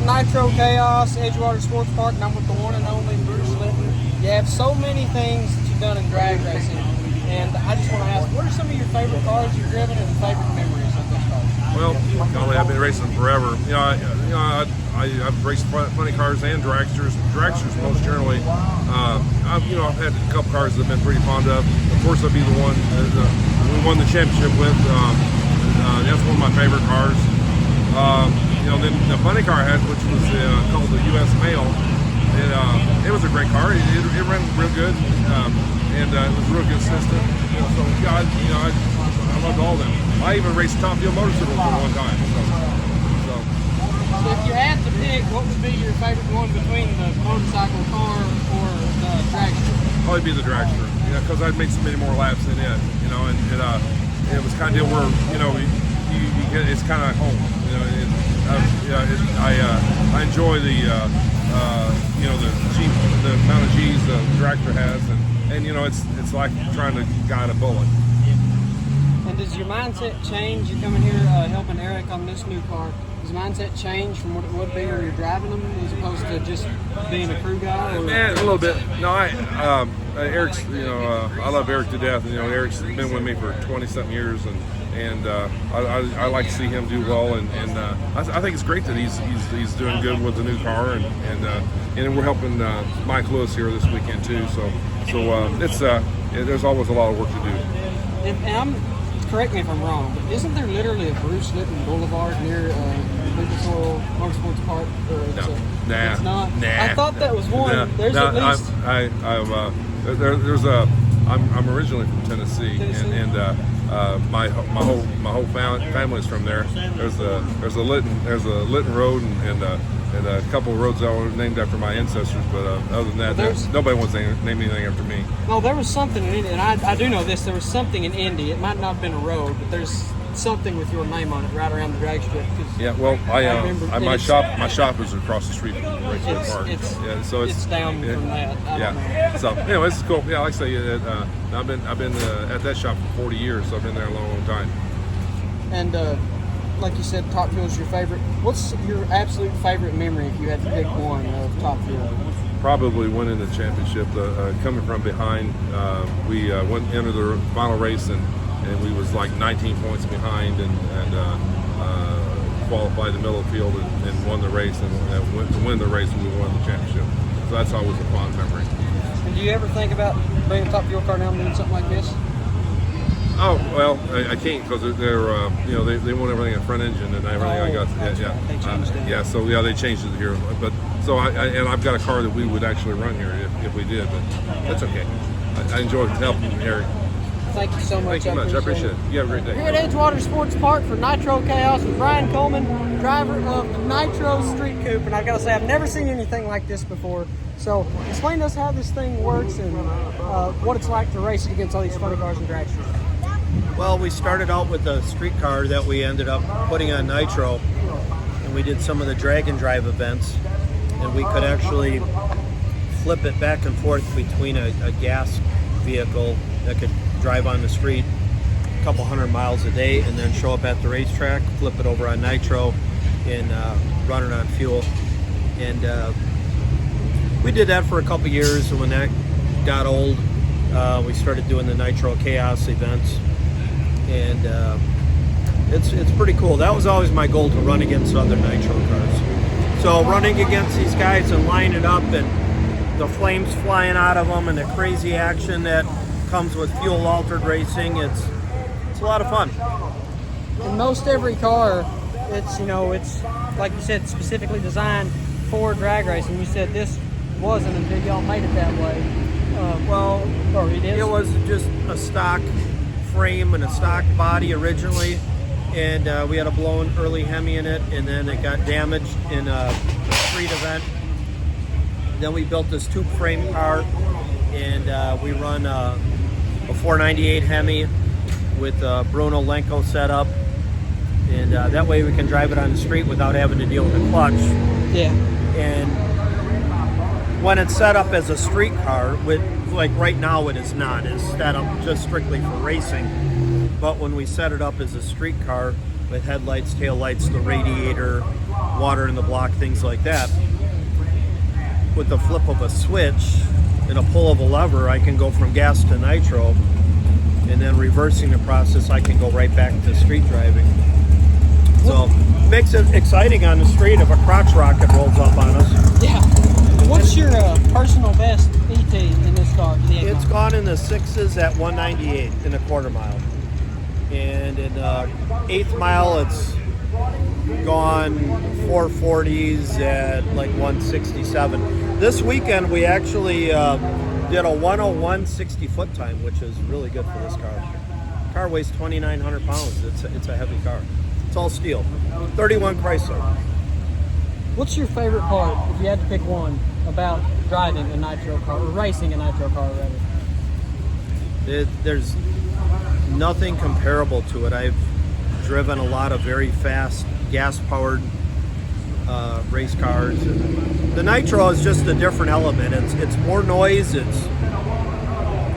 Nitro Chaos, Edgewater Sports Park, and I'm with the one and only Bruce Litton. You have so many things that you've done in drag racing, and I just want to ask, what are some of your favorite cars you've driven and favorite memories of those cars? Well, golly, I've been racing forever. I've raced funny cars and dragsters. Dragsters most generally. I've had a couple cars that I've been pretty fond of. Of course, I'll be the one we won the championship with. That's one of my favorite cars. Then the funny car I had, which was called the U.S. Mail. It was a great car. It ran real good, and it was real consistent. I loved all of them. I even raced Top Fuel motorcycles for one time. So if you had to pick, what would be your favorite one between the motorcycle car or the dragster? Probably be the dragster, because I'd made so many more laps in it, and it was kind of deal where, you get, it's kind of like home, I enjoy the amount of G's the dragster has, and it's like trying to guide a bullet. And does your mindset change? You're coming here helping Eric on this new car. Does mindset change from what it would be when you're driving them, as opposed to just being a crew guy? A little bit. No, Eric's. I love Eric to death. Eric's been with me for 20-something years, and I like to see him do well. And I think it's great that he's doing good with the new car, and we're helping Mike Lewis here this weekend too. So it's there's always a lot of work to do. And correct me if I'm wrong, but isn't there literally a Bruce Litton Boulevard near Lucas Oil Motorsports Park? Nah. It's not? Nah. I thought that was one. Nah. There's at least. I'm originally from Tennessee. And my whole family's from there. There's a Litton Road and a couple of roads that were named after my ancestors, but other than that, nobody wants to name anything after me. No, there was something in Indy, and I do know this. There was something in Indy. It might not have been a road, but there's something with your name on it right around the drag strip. Yeah, well, my shop is across the street from Raceway Park. It's down from that. So anyway, this is cool. Yeah, like I say, I've been at that shop for 40 years, so I've been there a long time. And like you said, Top Fuel is your favorite. What's your absolute favorite memory if you had to pick one of Top Fuel? Probably winning the championship. Coming from behind, we went into the final race and we was like 19 points behind and qualified the middle of the field and won the race and went to win the race and we won the championship. So that's always a fond memory. And do you ever think about bringing a Top Fuel car down and doing something like this? Oh well, I can't because they're they want everything at front engine and everything. I got They changed it. So they changed it here. But so I've got a car that we would actually run here if we did, but that's okay. I enjoy helping Eric. Thank you so much. Thank you much. I appreciate it. You have a great day. We're at Edgewater Sports Park for Nitro Chaos with Brian Coleman, driver of the Nitro Street Coupe. And I gotta say, I've never seen anything like this before. So explain to us how this thing works and what it's like to race it against all these funny cars and dragsters. Well, we started out with a street car that we ended up putting on Nitro, and we did some of the drag and drive events, and we could actually flip it back and forth between a gas vehicle that could drive on the street a couple 100 miles a day and then show up at the racetrack, flip it over on Nitro, and run it on fuel. And we did that for a couple years, and when that got old, we started doing the Nitro Chaos events. And it's pretty cool. That was always my goal, to run against other Nitro cars. So running against these guys and lining up and the flames flying out of them and the crazy action that comes with fuel altered racing, it's a lot of fun. In most every car, it's like you said, specifically designed for drag racing. You said this wasn't until y'all made it that way. It was just a stock frame and a stock body originally, and we had a blown early Hemi in it, and then it got damaged in a street event. Then we built this tube frame car, and we run a 498 Hemi with Bruno Lenko setup, and that way we can drive it on the street without having to deal with the clutch. Yeah. And when it's set up as a street car, like right now it is not. It's set up just strictly for racing. But when we set it up as a street car with headlights, taillights, the radiator, water in the block, things like that. With the flip of a switch and a pull of a lever, I can go from gas to nitro, and then reversing the process, I can go right back to street driving. So makes it exciting on the street if a crotch rocket rolls up on us. Yeah. What's your personal best ET in this car? It's gone in the 6s at 198 in a quarter mile. And in the 8th mile, it's gone 440s at like 167. This weekend, we actually did a 101 60-foot time, which is really good for this car. The car weighs 2,900 pounds. It's a heavy car. It's all steel. 31 Chrysler. What's your favorite part, if you had to pick one, about driving a nitro car, or racing a nitro car, rather? There's nothing comparable to it. I've driven a lot of very fast gas-powered race cars. The nitro is just a different element. It's more noise. It's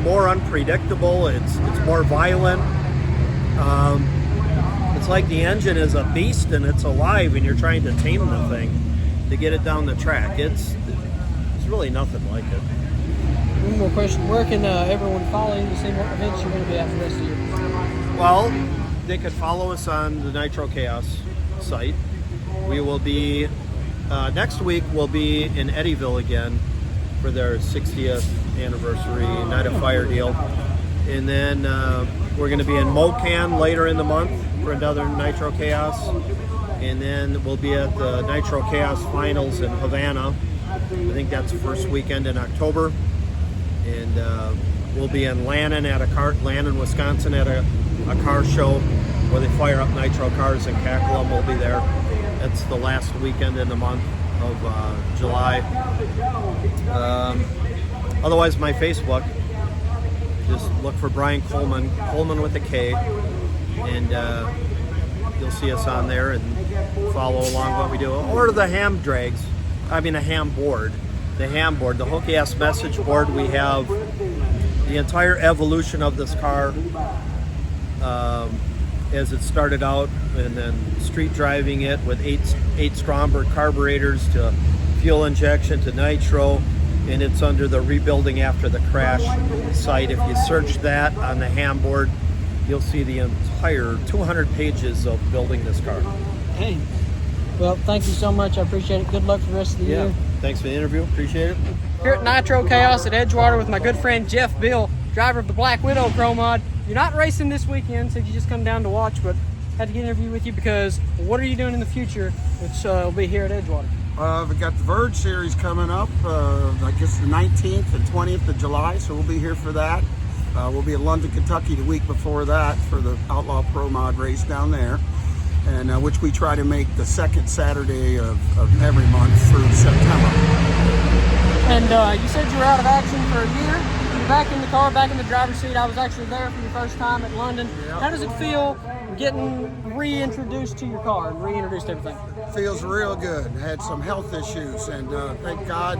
more unpredictable. It's more violent. It's like the engine is a beast and it's alive, and you're trying to tame the thing to get it down the track. It's really nothing like it. One more question. Where can everyone follow you to see what events you're going to be at for the rest of the year? Well, they could follow us on the Nitro Chaos site. We will be, next week, we'll be in Eddyville again for their 60th anniversary Night of Fire deal. And then we're going to be in Mocan later in the month for another Nitro Chaos. And then we'll be at the Nitro Chaos Finals in Havana. I think that's the first weekend in October. And we'll be in Lannon, Wisconsin at a car show where they fire up nitro cars, and Cackle will be there. That's the last weekend in the month of July. Otherwise, my Facebook, just look for Brian Coleman with a K, and you'll see us on there and follow along what we do. Or the ham board. The ham board, the Hooky-ass message board. We have the entire evolution of this car as it started out, and then street driving it with eight Stromberg carburetors to fuel injection to nitro, and it's under the Rebuilding After the Crash site. If you search that on the ham board, you'll see the entire 200 pages of building this car. Hey, well, thank you so much. I appreciate it. Good luck for the rest of the year. Thanks for the interview. Appreciate it. Here at Nitro Chaos at Edgewater with my good friend Jeff Bill, driver of the Black Widow Pro Mod. You're not racing this weekend, so you just come down to watch, but had to get an interview with you because what are you doing in the future, which will be here at Edgewater? We got the Verge Series coming up, I guess the 19th and 20th of July, so we'll be here for that. We'll be in London, Kentucky the week before that for the Outlaw Pro Mod race down there, and which we try to make the second Saturday of every month through September. And you said you were out of action for a year. You're back in the car, back in the driver's seat. I was actually there for your first time at London. Yep. How does it feel getting reintroduced to your car and reintroduced to everything? Feels real good. Had some health issues, and thank God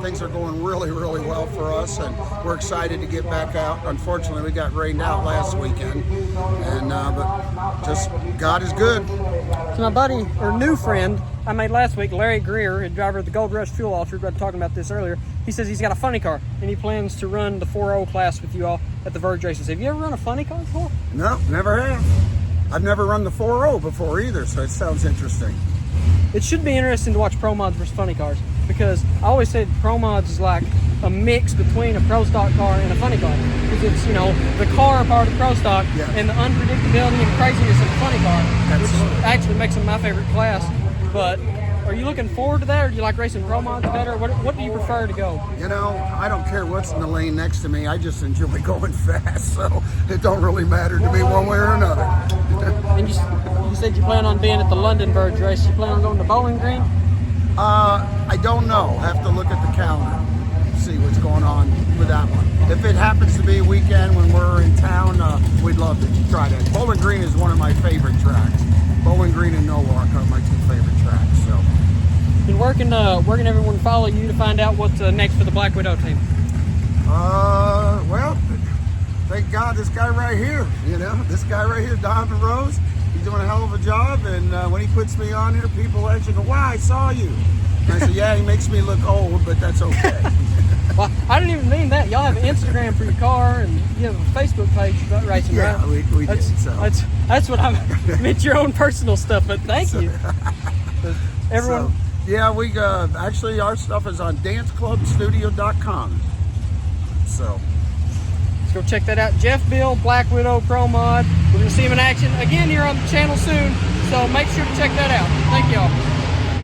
things are going really, really well for us, and we're excited to get back out. Unfortunately, we got rained out last weekend, and but just God is good. So my buddy, or new friend, I made last week, Larry Greer, a driver of the Gold Rush Fuel Ultra, we were talking about this earlier. He says he's got a funny car, and he plans to run the 4.0 class with you all at the Verge races. Have you ever run a funny car before? No, never have. I've never run the 4.0 before either, so it sounds interesting. It should be interesting to watch Pro Mods versus funny cars, because I always said Pro Mods is like a mix between a Pro Stock car and a funny car. Because it's, you know, the car part of Pro Stock, yeah, and the unpredictability and craziness of the funny car, Absolutely. which actually makes them my favorite class. But are you looking forward to that, or do you like racing Pro Mods better? What do you prefer to go? You know, I don't care what's in the lane next to me. I just enjoy going fast, so it don't really matter to me one way or another. And you said you plan on being at the London Verge race. You plan on going to Bowling Green? I don't know. Have to look at the calendar, see what's going on with that one. If it happens to be a weekend when we're in town, we'd love to try that. Bowling Green is one of my favorite tracks. Bowling Green and Norwalk are my two favorite tracks. So, and where can everyone follow you to find out what's next for the Black Widow team? Well, thank God this guy right here, this guy right here, Donovan Rose, he doing a hell of a job. And when he puts me on here, people actually go, wow, I saw you. And I said, yeah, he makes me look old, but that's okay. Well, I didn't even mean that. Y'all have an Instagram for your car, and you have a Facebook page about racing, Yeah, right? we did. That's, So. that's what I meant, your own personal stuff, but thank you. But everyone, So, yeah, we actually our stuff is on danceclubstudio.com. So let's go check that out. Jeff Bill, Black Widow Pro Mod. We're going to see him in action again here on the channel soon, so make sure to check that out. Thank y'all.